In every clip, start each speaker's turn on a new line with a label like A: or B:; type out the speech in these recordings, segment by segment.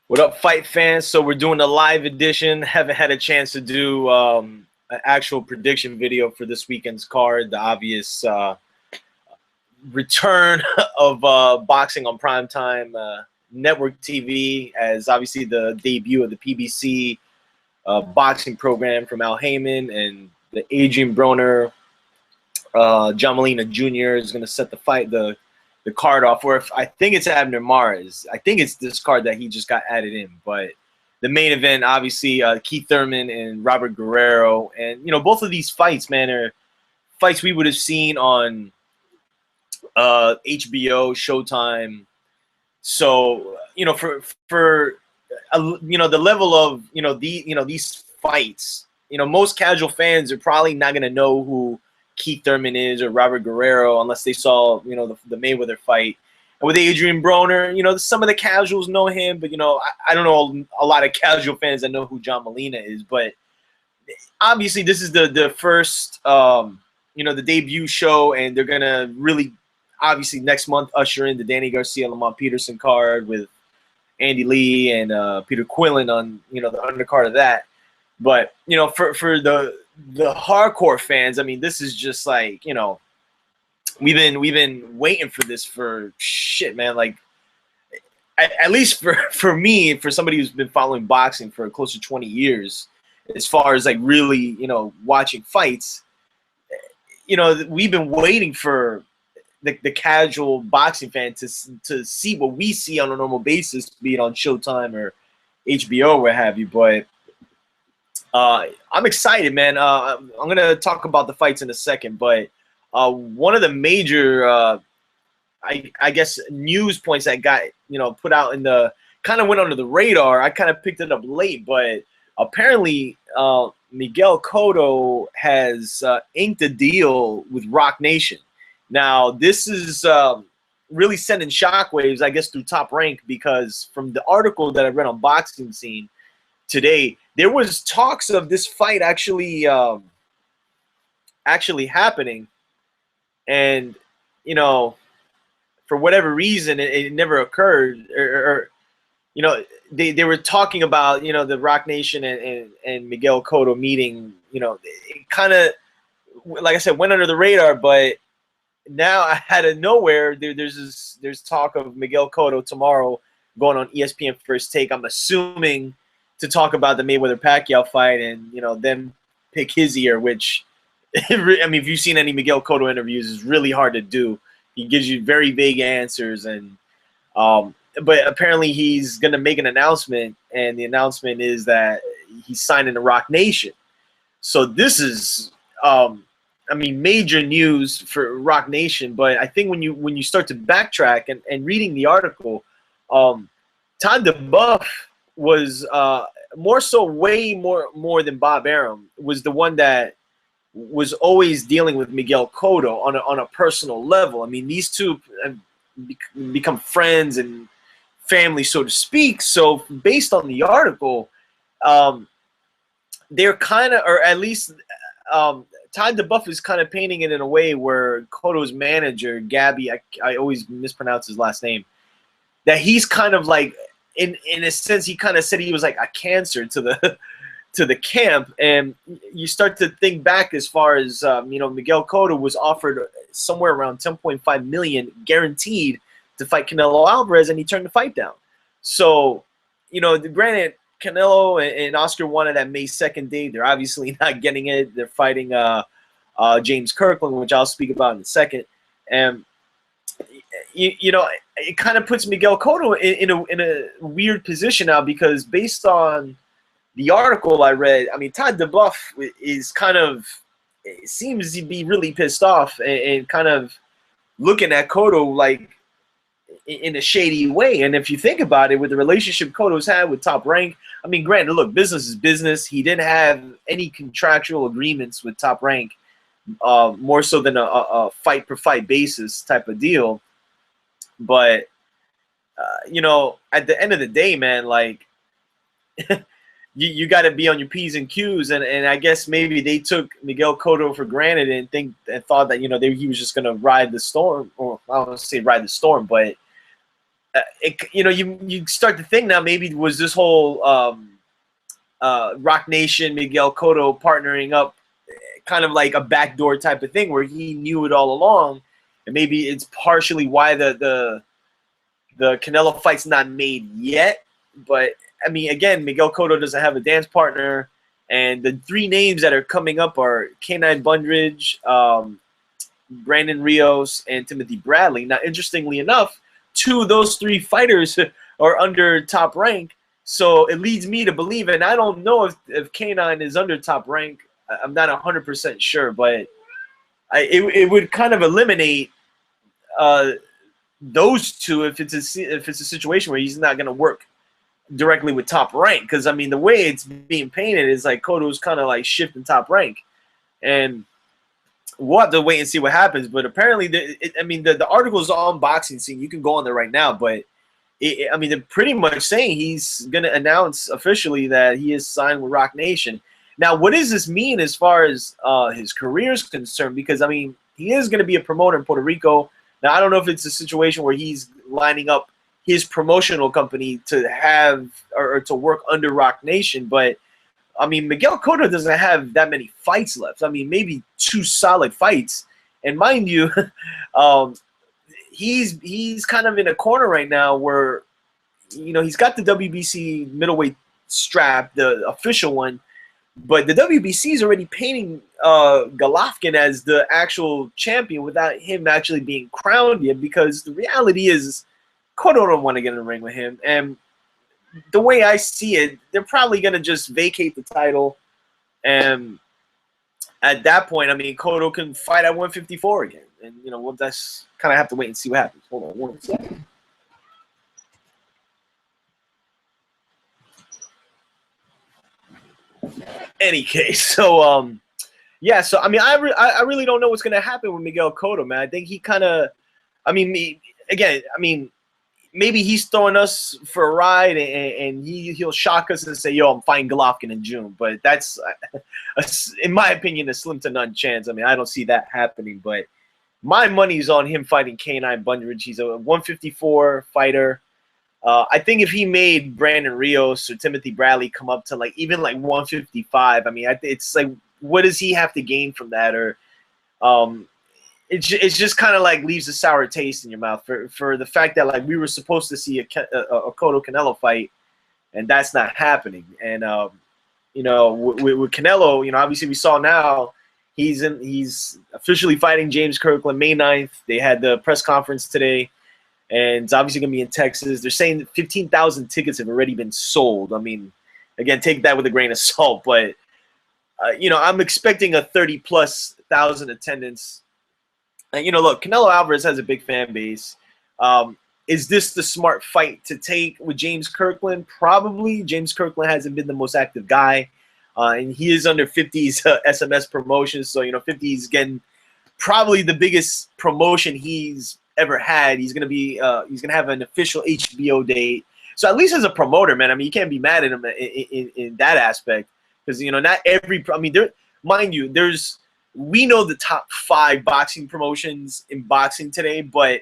A: What up, fight fans? So we're doing a live edition. Haven't had a chance to do an actual prediction video for this weekend's card. The obvious return of boxing on primetime network TV, as obviously the debut of the PBC boxing program from Al Heyman and the Adrian Broner, John Molina Jr. is going to set the card off. Or if I think it's Abner Mares. I think it's this card that he just got added in. But the main event, obviously, Keith Thurman and Robert Guerrero. And, you know, both of these fights, man, are fights we would have seen on HBO, Showtime. So, you know, for you know, the level of, these fights, you know, most casual fans are probably not going to know who Keith Thurman is or Robert Guerrero unless they saw, you know, the Mayweather fight. And with Adrian Broner, you know, some of the casuals know him, but, you know, I don't know a lot of casual fans that know who John Molina is. But obviously this is the first, you know, the debut show, and they're going to really, obviously, next month usher in the Danny Garcia, Lamont Peterson card with Andy Lee and Peter Quillen on, you know, the undercard of that. But, you know, for the hardcore fans, I mean, this is just like, you know, we've been waiting for this for shit, man. Like, at least for me, for somebody who's been following boxing for close to 20 years, as far as like really, you know, watching fights, you know, we've been waiting for the casual boxing fan to see what we see on a normal basis, be it on Showtime or HBO or what have you. But I'm excited, man. I'm going to talk about the fights in a second, but one of the major, I guess, news points that got, you know, put out in the kind of went under the radar. I kind of picked it up late, but apparently Miguel Cotto has inked a deal with Rock Nation. Now, this is really sending shockwaves, I guess, through Top Rank, because from the article that I read on Boxing Scene today, there was talks of this fight actually happening, and, you know, for whatever reason, it never occurred. Or you know, they were talking about, you know, the Rock Nation and Miguel Cotto meeting. You know, it kind of, like I said, went under the radar, but now out of nowhere, there's talk of Miguel Cotto tomorrow going on ESPN First Take. I'm assuming to talk about the Mayweather-Pacquiao fight and, you know, them pick his ear, which, I mean, if you've seen any Miguel Cotto interviews, it's really hard to do. He gives you very vague answers, and but apparently he's going to make an announcement, and the announcement is that he's signing the Rock Nation. So this is, I mean, major news for Rock Nation. But I think when you start to backtrack and reading the article, Todd DeBuff was more so, way more than Bob Arum, was the one that was always dealing with Miguel Cotto on a personal level. I mean, these two have become friends and family, so to speak. So based on the article, they're kind of, or at least Todd DeBuff is kind of painting it in a way where Cotto's manager, Gabby, I always mispronounce his last name, that he's kind of like, in a sense, he kind of said he was like a cancer to the camp. And you start to think back as far as, you know, Miguel Cotto was offered somewhere around $10.5 million guaranteed to fight Canelo Alvarez, and he turned the fight down. So, you know, granted, Canelo and Oscar wanted that May 2nd date. They're obviously not getting it. They're fighting James Kirkland, which I'll speak about in a second. And you know, it kind of puts Miguel Cotto in a weird position now, because based on the article I read, I mean, Todd DeBuff is kind of, seems to be really pissed off and kind of looking at Cotto like in a shady way. And if you think about it, with the relationship Cotto's had with Top Rank, I mean, granted, look, business is business. He didn't have any contractual agreements with Top Rank, more so than a fight per fight basis type of deal. But you know, at the end of the day, man, like you got to be on your P's and Q's, and I guess maybe they took Miguel Cotto for granted and thought that, you know, he was just gonna ride the storm, or I don't want to say ride the storm, but you start to think now, maybe was this whole Rock Nation, Miguel Cotto partnering up kind of like a backdoor type of thing where he knew it all along, and maybe it's partially why the Canelo fight's not made yet. But I mean, again, Miguel Cotto doesn't have a dance partner, and the three names that are coming up are K9 Bundridge, Brandon Rios, and Timothy Bradley. Now, interestingly enough, two of those three fighters are under Top Rank, so it leads me to believe, and I don't know if K9 is under Top Rank. I'm not 100% sure, but it would kind of eliminate those two if it's a situation where he's not going to work directly with Top Rank. Because I mean, the way it's being painted is like Cotto's kind of like shifting Top Rank, and we'll have to wait and see what happens. But apparently, the article is on Boxing Scene. You can go on there right now, but they're pretty much saying he's going to announce officially that he is signed with Rock Nation. Now, what does this mean as far as his career is concerned? Because, I mean, he is going to be a promoter in Puerto Rico. Now, I don't know if it's a situation where he's lining up his promotional company to have or to work under Rock Nation. But, I mean, Miguel Cotto doesn't have that many fights left. I mean, maybe 2 solid fights. And mind you, he's kind of in a corner right now where, he's got the WBC middleweight strap, the official one. But the WBC is already painting Golovkin as the actual champion without him actually being crowned yet, because the reality is Cotto don't want to get in the ring with him. And the way I see it, they're probably going to just vacate the title. And at that point, I mean, Cotto can fight at 154 again. And, we'll just kind of have to wait and see what happens. Hold on 1 second. Any case, so yeah, so I mean, I really don't know what's gonna happen with Miguel Cotto, man. I think he kind of, maybe he's throwing us for a ride, and he'll shock us and say, "Yo, I'm fighting Golovkin in June," but that's, in my opinion, a slim to none chance. I mean, I don't see that happening, but my money's on him fighting K9 Bundridge. He's a 154 fighter. I think if he made Brandon Rios or Timothy Bradley come up to even 155, I mean, it's like, what does he have to gain from that? Or it's just kind of like leaves a sour taste in your mouth for the fact that we were supposed to see a Cotto Canelo fight, and that's not happening. And with Canelo, obviously we saw now he's officially fighting James Kirkland May 9th. They had the press conference today. And it's obviously going to be in Texas. They're saying 15,000 tickets have already been sold. I mean, again, take that with a grain of salt. But, I'm expecting a 30-plus thousand attendance. And, look, Canelo Alvarez has a big fan base. Is this the smart fight to take with James Kirkland? Probably. James Kirkland hasn't been the most active guy. And he is under 50's SMS promotions. So, 50's getting probably the biggest promotion he's ever had. He's gonna have an official HBO date. So at least as a promoter, man, I mean, you can't be mad at him in that aspect, because not every. I mean, mind you, we know the top 5 boxing promotions in boxing today, but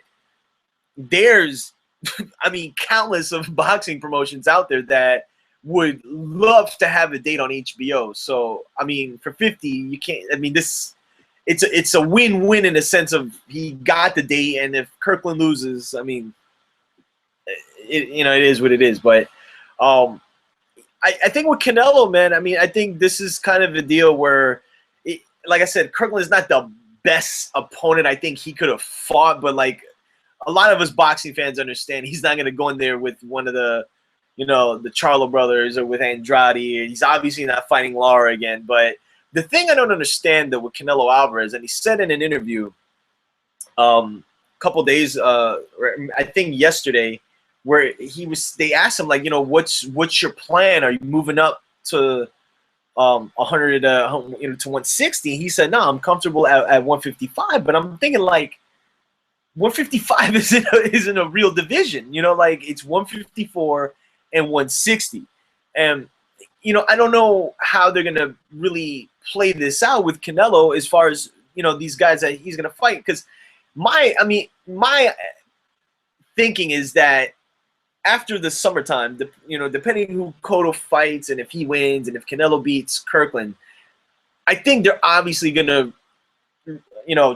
A: there's countless of boxing promotions out there that would love to have a date on HBO. So I mean, for 50, you can't. I mean, this. It's a win-win in the sense of he got the date, and if Kirkland loses, I mean, it is what it is. But I think with Canelo, man, I mean, I think this is kind of a deal where, like I said, Kirkland is not the best opponent I think he could have fought, but a lot of us boxing fans understand he's not going to go in there with one of the, the Charlo brothers or with Andrade. He's obviously not fighting Lara again, but the thing I don't understand, though, with Canelo Alvarez, and he said in an interview a couple days, I think yesterday, where they asked him, what's your plan? Are you moving up to 100 to 160? He said, no, I'm comfortable at 155. But I'm thinking 155 isn't a real division. It's 154 and 160, and I don't know how they're gonna really play this out with Canelo as far as these guys that he's gonna fight. Because my thinking is that after the summertime, depending who Cotto fights and if he wins and if Canelo beats Kirkland, I think they're obviously going to,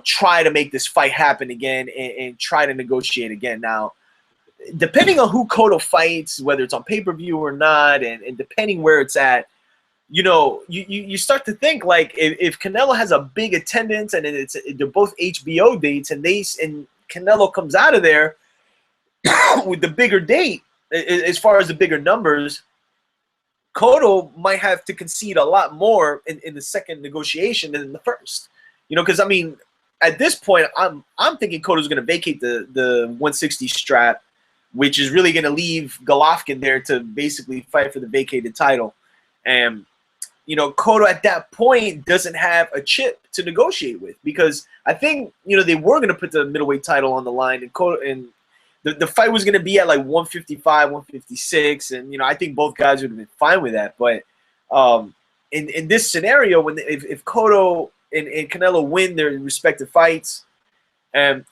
A: try to make this fight happen again and try to negotiate again. Now, depending on who Cotto fights, whether it's on pay-per-view or not, and depending where it's at, you start to think, like, if Canelo has a big attendance and they're both HBO dates and Canelo comes out of there with the bigger date, as far as the bigger numbers, Cotto might have to concede a lot more in the second negotiation than in the first. Because, I mean, at this point, I'm thinking Cotto's going to vacate the 160 strap, which is really going to leave Golovkin there to basically fight for the vacated title. And, Cotto at that point doesn't have a chip to negotiate with, because I think, they were going to put the middleweight title on the line, and Cotto, and the fight was going to be at like 155, 156, and, I think both guys would have been fine with that. But in this scenario, if Cotto and Canelo win their respective fights, and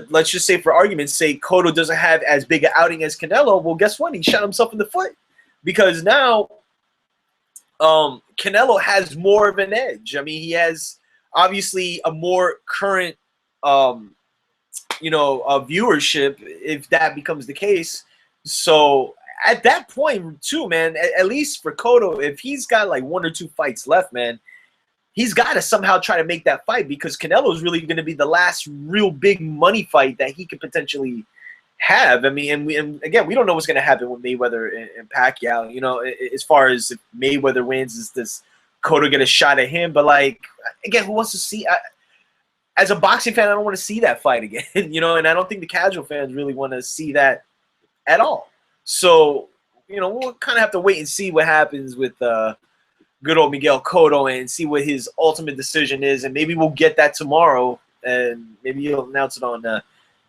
A: let's just say, for argument's sake, Cotto doesn't have as big an outing as Canelo, well, guess what? He shot himself in the foot, because now Canelo has more of an edge. I mean, he has obviously a more current, viewership, if that becomes the case. So at that point, too, man, at least for Cotto, if he's got like 1 or 2 fights left, man, he's got to somehow try to make that fight, because Canelo is really going to be the last real big money fight that he could potentially have. I mean, and again, we don't know what's going to happen with Mayweather and Pacquiao. As far as if Mayweather wins, is this Cotto get a shot at him? But, like, again, who wants to see? As a boxing fan, I don't want to see that fight again, and I don't think the casual fans really want to see that at all. So, we'll kind of have to wait and see what happens with good old Miguel Cotto and see what his ultimate decision is, and maybe we'll get that tomorrow, and maybe he'll announce it on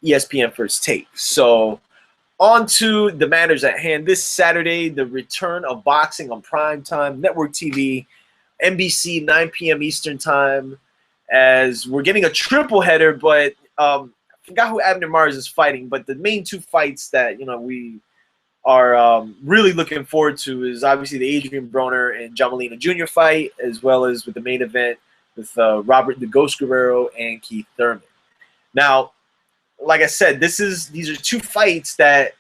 A: ESPN First Take. So, on to the matters at hand. This Saturday, the return of boxing on primetime network TV, NBC, 9 p.m. Eastern Time, as we're getting a triple header, but I forgot who Abner Mars is fighting, but the main 2 fights that, we are really looking forward to is obviously the Adrian Broner and John Molina Jr. fight, as well as with the main event with Robert the Ghost Guerrero and Keith Thurman. Now, like I said, these are 2 fights that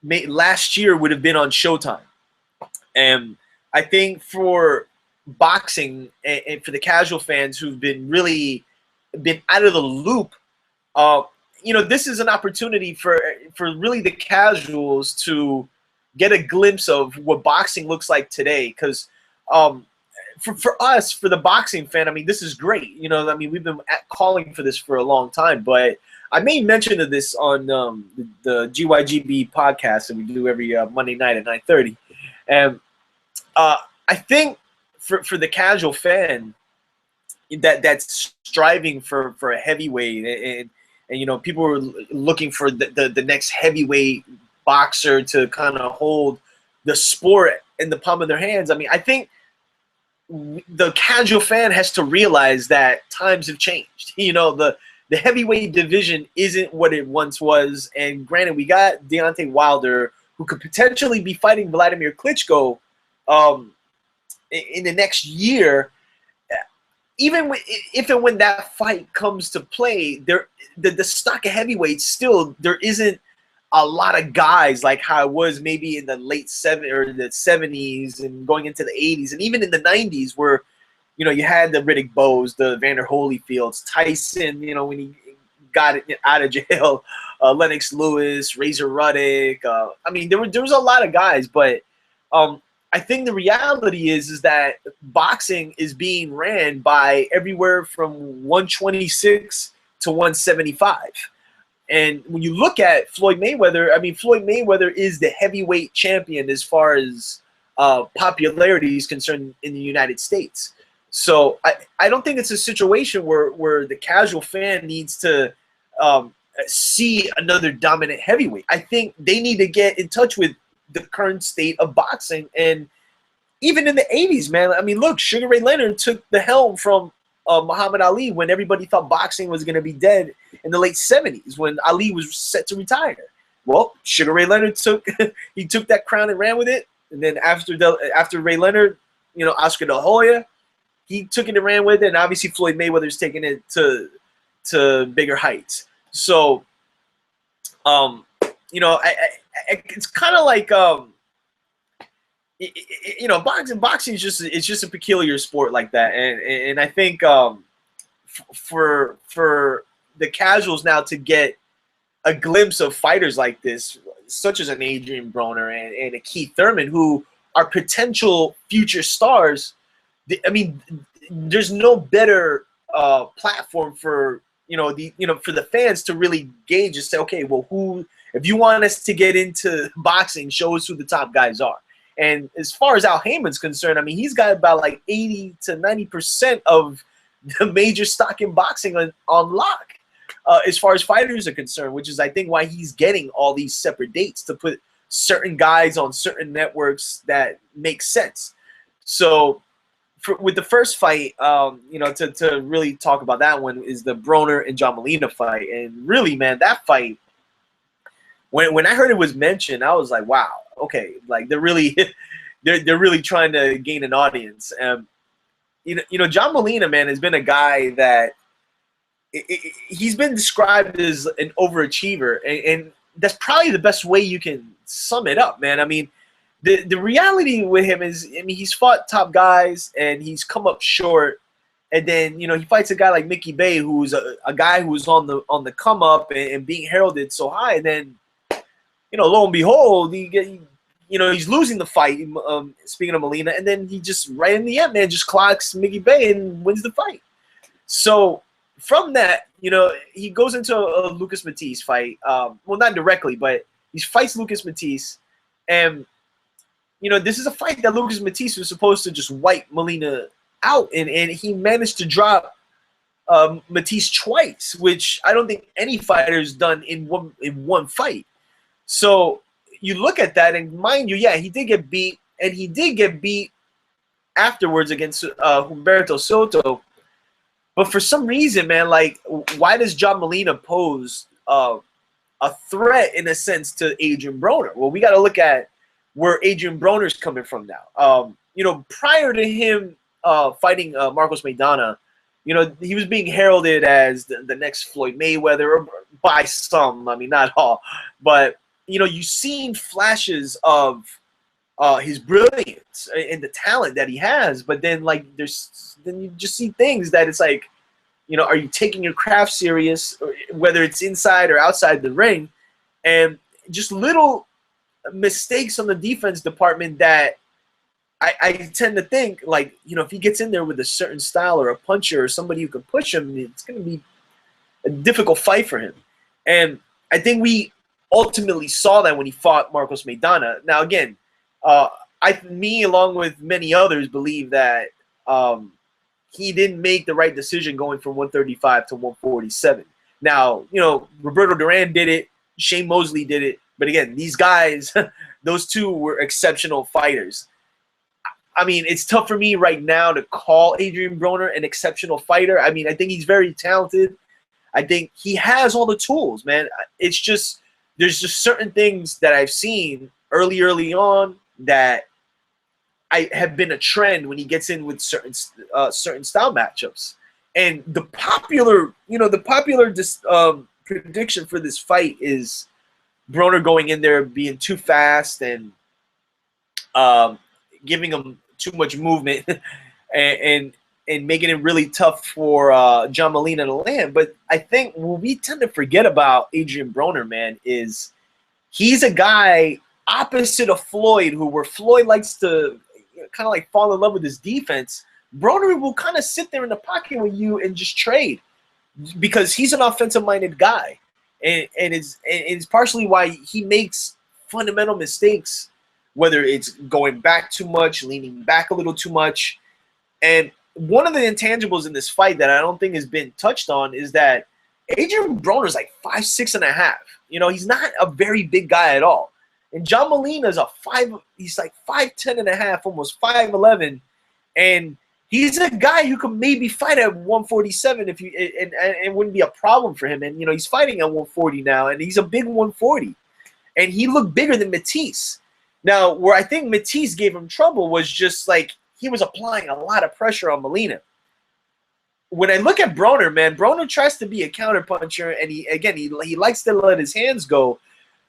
A: last year would have been on Showtime. And I think for boxing and for the casual fans who've been out of the loop, this is an opportunity for really the casuals to get a glimpse of what boxing looks like today. Because for us, for the boxing fan, I mean, this is great. I mean, we've been calling for this for a long time, but I made mention of this on the GYGB podcast that we do every Monday night at 9:30. And I think for the casual fan that's striving for a heavyweight, and people are looking for the next heavyweight boxer to kind of hold the sport in the palm of their hands. I mean, I think the casual fan has to realize that times have changed. The heavyweight division isn't what it once was. And granted, we got Deontay Wilder, who could potentially be fighting Vladimir Klitschko in the next year. Even if and when that fight comes to play, the stock of heavyweights still, there isn't a lot of guys like how it was maybe in the late 70s and going into the 80s, and even in the 90s, where you had the Riddick Bowes, the Vander Holyfields, Tyson, when he got out of jail, Lennox Lewis, Razor Ruddock. I mean, there was a lot of guys, but I think the reality is that boxing is being ran by everywhere from 126 to 175. And when you look at Floyd Mayweather, I mean, Floyd Mayweather is the heavyweight champion as far as popularity is concerned in the United States. So I don't think it's a situation where the casual fan needs to see another dominant heavyweight. I think they need to get in touch with the current state of boxing. And even in the 80s, man, I mean, look, Sugar Ray Leonard took the helm from Muhammad Ali when everybody thought boxing was going to be dead in the late 70s, when Ali was set to retire. well, Sugar Ray Leonard took he took that crown and ran with it. And then after Ray Leonard, you know, Oscar De La Hoya, he took it and ran with it. And obviously Floyd Mayweather's taking it to bigger heights. So, you know, it's kind of like, you know, boxing is just a peculiar sport like that. And I think for the casuals now to get a glimpse of fighters like this, such as an Adrian Broner and a Keith Thurman, who are potential future stars. I mean, there's no better platform for for the fans to really gauge and say, okay, well, who, if you want us to get into boxing, show us who the top guys are. And as far as Al Heyman's concerned, I mean, he's got about like 80 to 90% of the major stock in boxing on lock. As far as fighters are concerned, which is, I think, why he's getting all these separate dates to put certain guys on certain networks that make sense. So with the first fight, you know, to really talk about that one is the Broner and John Molina fight. And really, man, that fight, when I heard it was mentioned, I was like, wow, okay, like they're really trying to gain an audience. You know, John Molina, man, has been a guy that he's been described as an overachiever, and that's probably the best way you can sum it up, man. I mean, the reality with him is, I mean, he's fought top guys and he's come up short, and then, you know, he fights a guy like Mickey Bay, who's a guy who's on the come up and being heralded so high, and then, you know, lo and behold, you know, he's losing the fight. Speaking of Molina, and then he just right in the end, man, just clocks Mickey Bay and wins the fight. So from that, you know, he goes into a Lucas Matisse fight. Well, not directly, but he fights Lucas Matisse. And, you know, this is a fight that Lucas Matisse was supposed to just wipe Molina out. And he managed to drop Matisse twice, which I don't think any fighter's done in one fight. So you look at that, and mind you, yeah, he did get beat. And he did get beat afterwards against Humberto Soto. But for some reason, man, like, why does John Molina pose a threat, in a sense, to Adrian Broner? Well, we got to look at where Adrian Broner's coming from now. You know, prior to him fighting Marcos Maidana, you know, he was being heralded as the next Floyd Mayweather, by some, I mean, not all. But, you know, you've seen flashes of his brilliance and the talent that he has, but then, like, then you just see things that it's like, you know, are you taking your craft serious, whether it's inside or outside the ring? And just little mistakes on the defense department that I tend to think, like, you know, if he gets in there with a certain style or a puncher or somebody who can push him, it's going to be a difficult fight for him. And I think we ultimately saw that when he fought Marcos Maidana. Now, again, me, along with many others, believe that he didn't make the right decision going from 135 to 147. Now, you know, Roberto Duran did it, Shane Mosley did it, but again, these guys, those two were exceptional fighters. I mean, it's tough for me right now to call Adrian Broner an exceptional fighter. I mean, I think he's very talented. I think he has all the tools, man. It's just, there's just certain things that I've seen early on that I have been a trend when he gets in with certain style matchups. And the popular, you know, prediction for this fight is Broner going in there being too fast and giving him too much movement and making it really tough for John Molina to land. But I think what we tend to forget about Adrian Broner, man, is he's a guy opposite of Floyd, where Floyd likes to kind of like fall in love with his defense. Broner will kind of sit there in the pocket with you and just trade, because he's an offensive-minded guy, and it's partially why he makes fundamental mistakes, whether it's going back too much, leaning back a little too much. And one of the intangibles in this fight that I don't think has been touched on is that Adrian Broner's like 5'6.5". You know, he's not a very big guy at all. And John Molina's he's like 5'10.5", almost 5'11", and he's a guy who could maybe fight at 147 if and it wouldn't be a problem for him. And, you know, he's fighting at 140 now, and he's a big 140. and he looked bigger than Matisse. Now, where I think Matisse gave him trouble was just like he was applying a lot of pressure on Molina. When I look at Broner, man, Broner tries to be a counterpuncher, and he likes to let his hands go,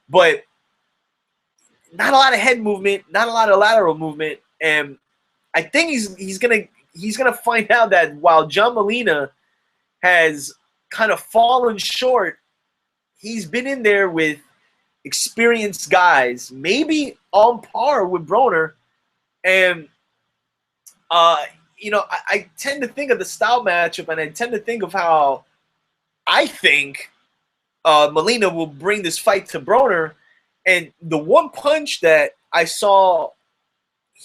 A: but not a lot of head movement, not a lot of lateral movement, and I think he's gonna find out that while John Molina has kind of fallen short, he's been in there with experienced guys, maybe on par with Broner, and I tend to think of the style matchup, and I tend to think of how I think Molina will bring this fight to Broner, and the one punch that I saw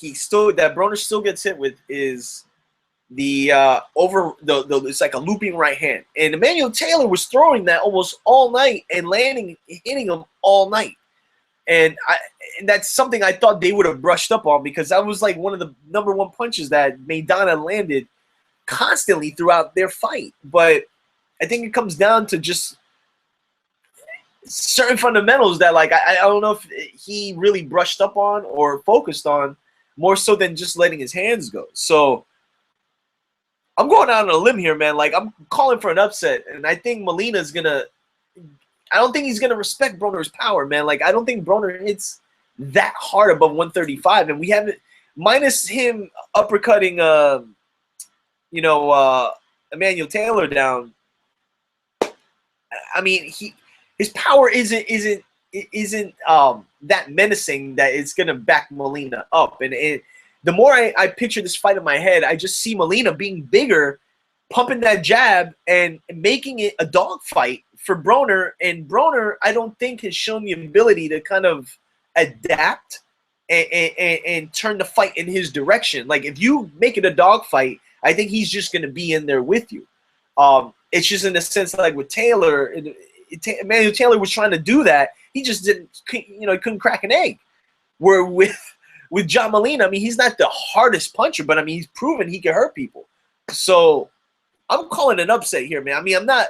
A: that Broner still gets hit with is the it's like a looping right hand, and Emmanuel Taylor was throwing that almost all night and hitting him all night, and that's something I thought they would have brushed up on, because that was like one of the #1 punches that Maidana landed constantly throughout their fight. But I think it comes down to just certain fundamentals that, like, I don't know if he really brushed up on or focused on more so than just letting his hands go. So I'm going out on a limb here, man. Like, I'm calling for an upset, and I think Molina's gonna. I don't think he's gonna respect Broner's power, man. Like, I don't think Broner hits that hard above 135, and we haven't, minus him uppercutting, Emmanuel Taylor down. I mean, his power isn't that menacing that it's gonna back Molina up, and the more I picture this fight in my head, I just see Molina being bigger, pumping that jab, and making it a dogfight for Broner. And Broner, I don't think, has shown the ability to kind of adapt and turn the fight in his direction. Like, if you make it a dogfight, I think he's just going to be in there with you. It's just in the sense, like with Taylor, Emmanuel Taylor was trying to do that. He just couldn't crack an egg. Where with John Molina, I mean, he's not the hardest puncher, but I mean, he's proven he can hurt people. So I'm calling an upset here, man. I mean, I'm not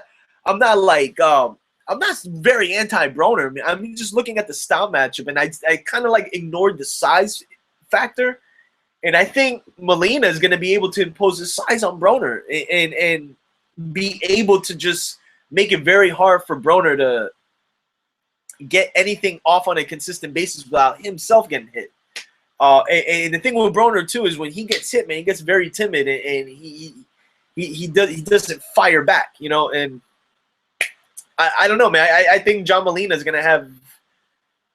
A: very anti-Broner. I mean, I'm just looking at the style matchup, and I kind of like ignored the size factor, and I think Molina is going to be able to impose his size on Broner and be able to just make it very hard for Broner to get anything off on a consistent basis without himself getting hit. And the thing with Broner too is when he gets hit, man, he gets very timid, and he doesn't fire back, you know. And I don't know, man. I think John Molina is gonna have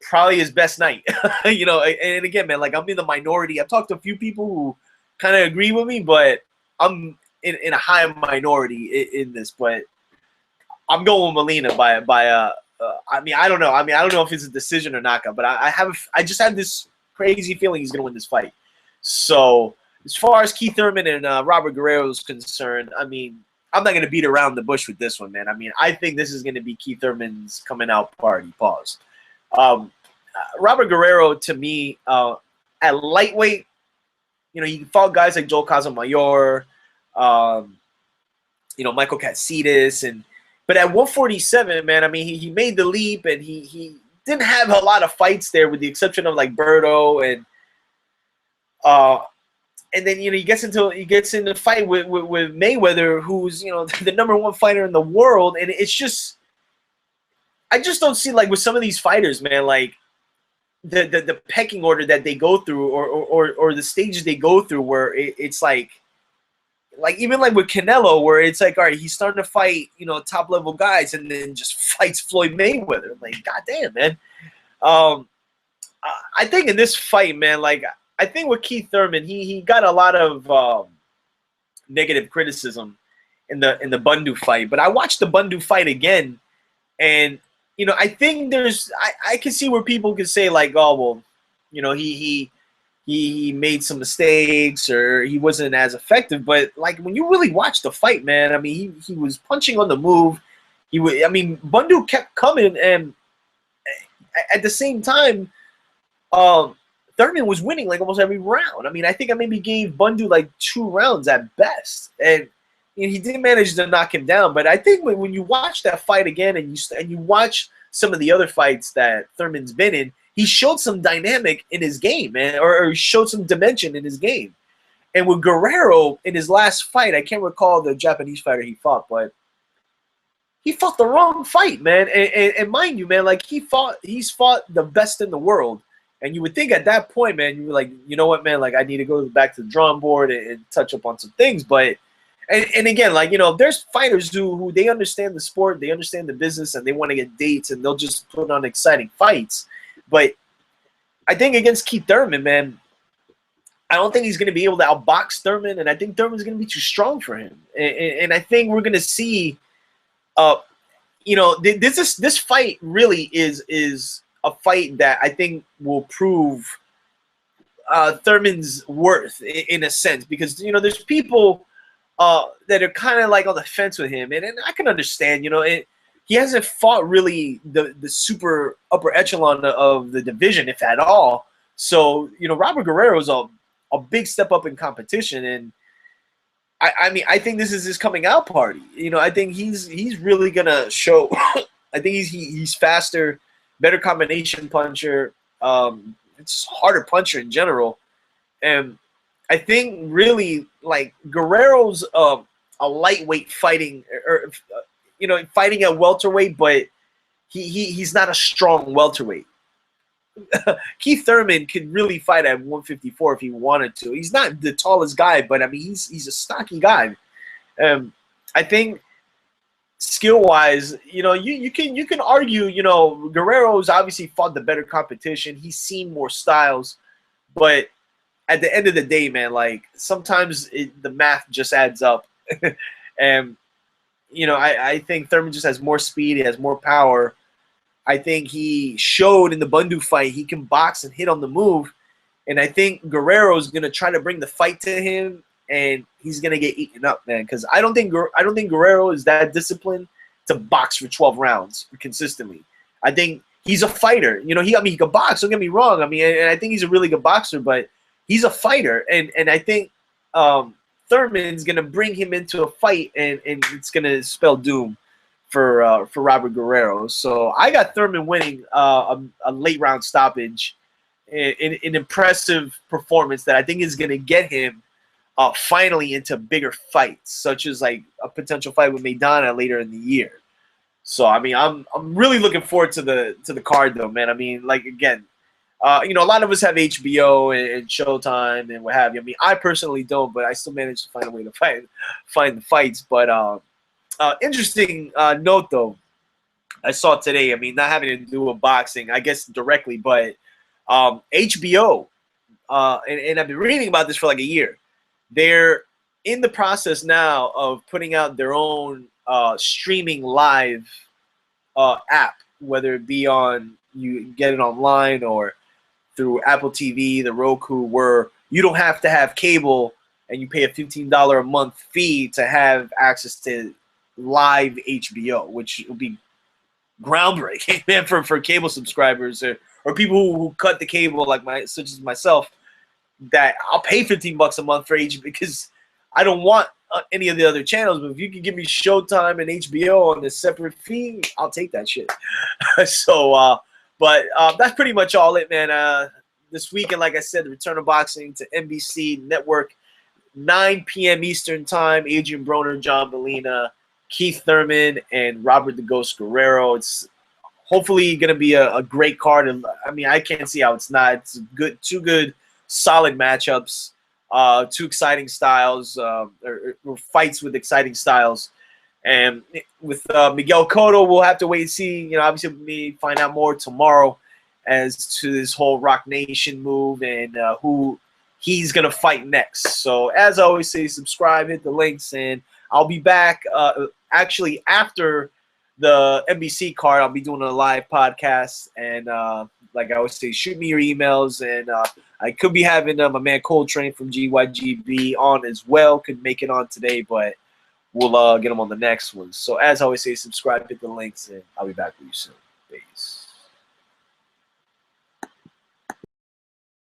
A: probably his best night, you know. And again, man, like, I'm in the minority. I've talked to a few people who kind of agree with me, but I'm in a high minority in this. But I'm going with Molina by I mean, I don't know. I mean, I don't know if it's a decision or not, but I just have this crazy feeling he's going to win this fight. So as far as Keith Thurman and Robert Guerrero is concerned, I mean, I'm not going to beat around the bush with this one, man. I mean, I think this is going to be Keith Thurman's coming out party. Pause. Robert Guerrero, to me, at lightweight, you know, he fought guys like Joel Casamayor, Michael Katsidis, but at 147, man, I mean, he made the leap, and he didn't have a lot of fights there, with the exception of like Berto, and then, you know, he gets into the fight with Mayweather, who's, you know, the #1 fighter in the world, and it's just, I just don't see, like, with some of these fighters, man, like the pecking order that they go through, or the stages they go through, where it's like even like with Canelo, where it's like, all right, he's starting to fight, you know, top level guys, and then just fights Floyd Mayweather. I'm like, goddamn, man. I think in this fight, man, like, I think with Keith Thurman, he got a lot of negative criticism in the Bundu fight. But I watched the Bundu fight again, and, you know, I think I can see where people can say, like, oh, well, you know, he made some mistakes, or he wasn't as effective. But, like, when you really watch the fight, man, I mean, he was punching on the move. Bundu kept coming, and at the same time, Thurman was winning like almost every round. I mean, I think I maybe gave Bundu like 2 rounds at best, and he did manage to knock him down. But I think when you watch that fight again, and you watch some of the other fights that Thurman's been in, he showed some dynamic in his game, man, or showed some dimension in his game. And with Guerrero in his last fight, I can't recall the Japanese fighter he fought, but he fought the wrong fight, man. And mind you, man, like he's fought the best in the world. And you would think at that point, man, you were like, you know what, man, like I need to go back to the drawing board and touch up on some things. But and again, like, you know, there's fighters who they understand the sport, they understand the business, and they want to get dates, and they'll just put on exciting fights. But I think against Keith Thurman, man, I don't think he's going to be able to outbox Thurman, and I think Thurman's going to be too strong for him. And I think we're going to see, you know, this fight really is a fight that I think will prove Thurman's worth in a sense, because, you know, there's people that are kind of like on the fence with him, and I can understand, you know, he hasn't fought really the super upper echelon of the division, if at all. So, you know, Robert Guerrero is a big step up in competition, and I mean, I think this is his coming out party. You know, I think he's really gonna show. I think he's faster, better combination puncher, it's harder puncher in general, and I think really like Guerrero's a lightweight fighting, or you know, fighting at welterweight, but he's not a strong welterweight. Keith Thurman could really fight at 154 if he wanted to. He's not the tallest guy, but I mean he's a stocky guy. I think skill-wise, you know, you can argue, you know, Guerrero's obviously fought the better competition. He's seen more styles, but at the end of the day, man, like sometimes the math just adds up. And you know, I think Thurman just has more speed. He has more power. I think he showed in the Bundu fight he can box and hit on the move, and I think Guerrero's gonna try to bring the fight to him, and he's gonna get eaten up, man. Because I don't think Guerrero is that disciplined to box for 12 rounds consistently. I think he's a fighter. You know, I mean, he can box. Don't get me wrong. I mean, and I think he's a really good boxer, but he's a fighter, and I think Thurman's gonna bring him into a fight, and it's gonna spell doom for Robert Guerrero. So I got Thurman winning a late round stoppage, an impressive performance that I think is gonna get him finally into bigger fights, such as like a potential fight with Maidana later in the year. So I mean, I'm really looking forward to the card though, man. I mean, like again, you know, a lot of us have HBO and Showtime and what have you. I mean, I personally don't, but I still manage to find a way to find the fights. But interesting note though, I saw today. I mean, not having to do with boxing, I guess directly, but HBO, and I've been reading about this for like a year. They're in the process now of putting out their own streaming live app, whether it be on, you get it online or through Apple TV, the Roku, where you don't have to have cable and you pay a $15 a month fee to have access to live HBO, which will be groundbreaking, man, for cable subscribers or people who cut the cable like such as myself. That I'll pay $15 a month for HBO because I don't want any of the other channels. But if you can give me Showtime and HBO on a separate fee, I'll take that shit. So, but that's pretty much all it, man. This weekend, like I said, the return of boxing to NBC Network, 9 p.m. Eastern Time. Adrian Broner, John Molina, Keith Thurman, and Robert the Ghost Guerrero. It's hopefully going to be a great card. And I mean, I can't see how it's not. It's good, two good, solid matchups, two exciting styles, or fights with exciting styles. And with Miguel Cotto, we'll have to wait and see. You know, obviously, we find out more tomorrow as to this whole Rock Nation move and who he's going to fight next. So, as I always say, subscribe, hit the links, and I'll be back actually after the NBC card. I'll be doing a live podcast, and like I always say, shoot me your emails, and I could be having my man Coltrane from GYGB on as well. Could make it on today, but we'll get him on the next one. So as I always say, subscribe, hit the links, and I'll be back with you soon. Peace.